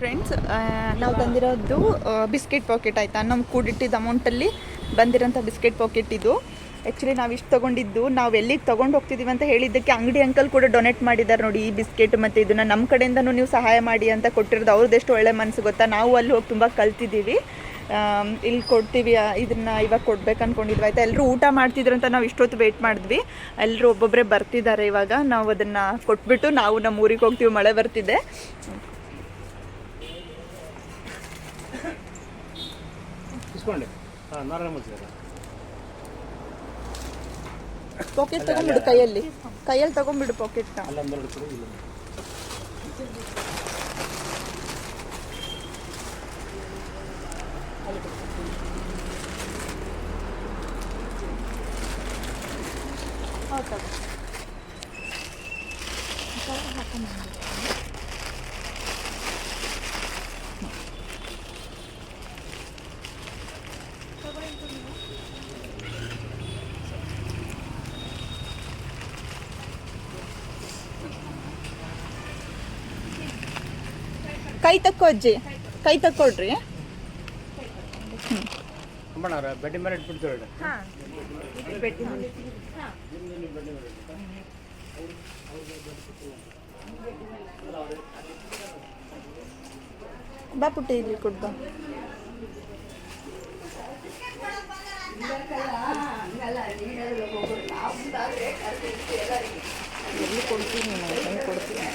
Friends, ನಾವು ತಂದಿರೋದು biscuit packet ಆಯಿತಾ. ನಮ್ಮ ಕೂಡಿಟ್ಟಿದ್ದ ಅಮೌಂಟಲ್ಲಿ ಬಂದಿರೋಂಥ ಬಿಸ್ಕೆಟ್ ಪಾಕೆಟ್ ಇದು. ಆ್ಯಕ್ಚುಲಿ ನಾವು ಇಷ್ಟು ತೊಗೊಂಡಿದ್ದು, ನಾವು ಎಲ್ಲಿಗೆ ತೊಗೊಂಡು ಹೋಗ್ತಿದ್ದೀವಿ ಅಂತ ಹೇಳಿದ್ದಕ್ಕೆ ಅಂಗಡಿ ಅಂಕಲ್ ಕೂಡ ಡೊನೇಟ್ ಮಾಡಿದ್ದಾರೆ ನೋಡಿ ಈ ಬಿಸ್ಕೆಟ್. ಮತ್ತು ಇದನ್ನು ನಮ್ಮ ಕಡೆಯಿಂದನೂ ನೀವು ಸಹಾಯ ಮಾಡಿ ಅಂತ ಕೊಟ್ಟಿರೋದು ಅವ್ರದ್ದೆಷ್ಟು ಒಳ್ಳೆ ಮನಸ್ಸು ಗೊತ್ತಾ. ನಾವು ಅಲ್ಲಿ ಹೋಗಿ ತುಂಬ ಕಲ್ತಿದ್ದೀವಿ. ಇಲ್ಲಿ ಕೊಡ್ತೀವಿ, ಇದನ್ನು ಇವಾಗ ಕೊಡ್ಬೇಕು ಅಂದ್ಕೊಂಡಿದ್ವಿ ಆಯಿತಾ. ಎಲ್ಲರೂ ಊಟ ಮಾಡ್ತಿದ್ರು ಅಂತ ನಾವು ಇಷ್ಟೊತ್ತು ವೆಯ್ಟ್ ಮಾಡಿದ್ವಿ. ಎಲ್ಲರೂ ಒಬ್ಬೊಬ್ಬರೇ ಬರ್ತಿದ್ದಾರೆ. ಇವಾಗ ನಾವು ಅದನ್ನು ಕೊಟ್ಬಿಟ್ಟು ನಾವು ನಮ್ಮ ಊರಿಗೆ ಹೋಗ್ತೀವಿ. ಮಳೆ ಬರ್ತಿದೆ. ಪಾಕೆಟ್ ತಗೊಂಡ್ಬಿಡು, ಕೈಯಲ್ಲಿ ತಗೊಂಡ್ಬಿಡು ಪಾಕೆಟ್ನ. ಕೈ ತಕ್ಕೋ ಅಜ್ಜಿ, ಕೈ ತಕ್ಕೊಡ್ರಿ. ಬೆಡ್ಡಿ ಮೇಲೆ ಇಟ್ಬಿಡ್ತೀವಿ. ಬಾ ಪುಟ್ಟಿ, ಇಲ್ಲಿ ಕೊಡ್ಬಾ. ಎಲ್ಲಿ ಕೊಡ್ತೀನಿ ನಾನು, ಹೆಂಗೆ ಕೊಡ್ತೀನಿ.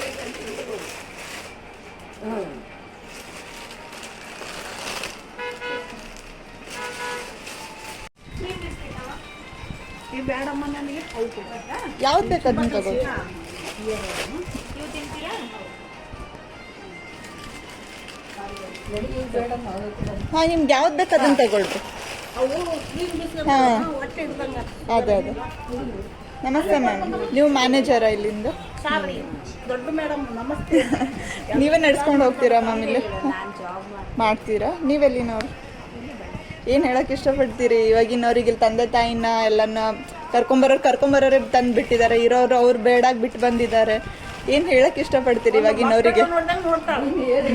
ಯಾವ್ದು ಬೇಕು ಅದನ್ನ ತಗೋದು. ಹಾಂ, ನಿಮ್ಗೆ ಯಾವ್ದು ಬೇಕು ಅದನ್ನ ತಗೊಳ್ರಿ. ಹಾಂ, ಅದೇ ಅದೇ. ನಮಸ್ತೆ ಮ್ಯಾಮ್, ನೀವು ಮ್ಯಾನೇಜರಾ ಇಲ್ಲಿಂದ? ದೊಡ್ಡ ಮೇಡಮ್ ನಮಸ್ತೆ. ನೀವೇ ನಡ್ಸ್ಕೊಂಡು ಹೋಗ್ತೀರಾ ಮ್ಯಾಮ್? ಇಲ್ಲಿ ಮಾಡ್ತೀರಾ? ನೀವೆಲ್ಲಿನವ್ರು? ಏನು ಹೇಳೋಕೆ ಇಷ್ಟಪಡ್ತೀರಿ ಇವಾಗಿನವ್ರಿಗೆ? ಇಲ್ಲಿ ತಂದೆ ತಾಯಿನ ಎಲ್ಲನ ಕರ್ಕೊಂಬರೋರೇ ತಂದು ಬಿಟ್ಟಿದ್ದಾರೆ, ಇರೋರು ಅವ್ರು ಬೇಡಾಗಿ ಬಿಟ್ಟು ಬಂದಿದ್ದಾರೆ. ಏನು ಹೇಳೋಕೆ ಇಷ್ಟಪಡ್ತೀರಿ ಇವಾಗಿನವರಿಗೆ?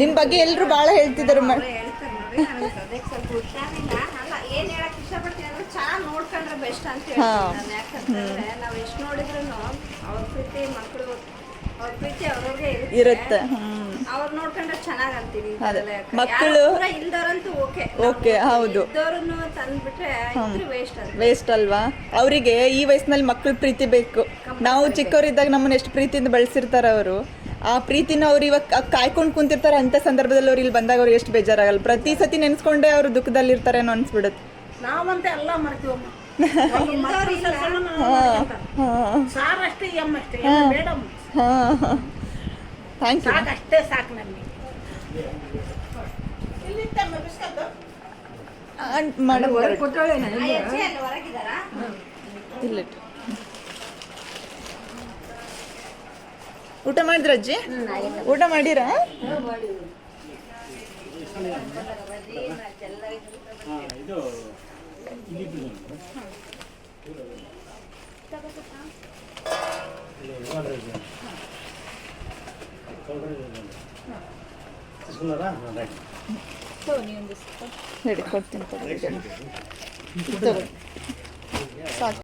ನಿಮ್ಮ ಬಗ್ಗೆ ಎಲ್ಲರೂ ಭಾಳ ಹೇಳ್ತಿದ್ದಾರೆ ಮೇಡಮ್. ನೋಡ್ಕೊಂಡ್ರೆ ಬೆಸ್ಟ್ ಅಂತ ಹೇಳ್ತೀನಿ. ಯಾಕಂತಂದ್ರೆ ನಾವು ಎಷ್ಟು ನೋಡಿದ್ರು ಅವ್ರ ಪ್ರೀತಿ ಮಕ್ಕಳು, ಅವ್ರ ಪ್ರೀತಿ ಅವ್ರವ್ರಿಗೆ ಇರುತ್ತೆ. ಅವ್ರು ನೋಡ್ಕೊಂಡ್ರೆ ಚೆನ್ನಾಗ್ ಅಂತೀವಿ. ಮಕ್ಕಳು ಇಲ್ದವ್ರಂತೂ ಓಕೆ, ಹೌದು. ಇದ್ದವ್ರನ್ನು ತಂದ್ಬಿಟ್ರೆ ವೇಸ್ಟ್ ಅಲ್ವಾ? ಅವರಿಗೆ ಈ ವಯಸ್ಸಿನಲ್ಲಿ ಮಕ್ಕಳ ಪ್ರೀತಿ ಬೇಕು. ನಾವು ಚಿಕ್ಕವರಿದ್ದಾಗ ನಮ್ಮನ್ನ ಎಷ್ಟು ಪ್ರೀತಿಯಿಂದ ಬೆಳೆಸಿರ್ತಾರೆ ಅವರು. ಆ ಪ್ರೀತಿನ ಅವ್ರು ಇವಾಗ ಕಾಯ್ಕೊಂಡು ಕುಂತಿರ್ತಾರೆ. ಅಂಥ ಸಂದರ್ಭದಲ್ಲಿ ಅವ್ರು ಇಲ್ಲಿ ಬಂದಾಗ ಅವ್ರು ಎಷ್ಟು ಬೇಜಾರಾಗಲ್ಲ. ಪ್ರತಿ ಸತಿ ನೆನ್ಸ್ಕೊಂಡೇ ಅವರು ದುಃಖದಲ್ಲಿರ್ತಾರೆ ಅನ್ನೋ ಅನ್ಸ್ಬಿಡುತ್ತೆ. ನಾವಂತೆ ಎಲ್ಲ ಮಾಡ್ತೀವಮ್ಮ. ಸಾರಷ್ಟೇ ಅಮ್ಮಷ್ಟೇ ಮೇಡಮ್. Thank you. ಅಷ್ಟೇ ಸಾಕು ನಮಗೆ. ಇಲ್ಲಿಟ್ಟು ಊಟ ಮಾಡಿದ್ರ ಅಜ್ಜಿ? ಊಟ ಮಾಡಿರಾ? ಹೇಳಿ ಕೊಡ್ತೀನಿ. ಸಾಕು.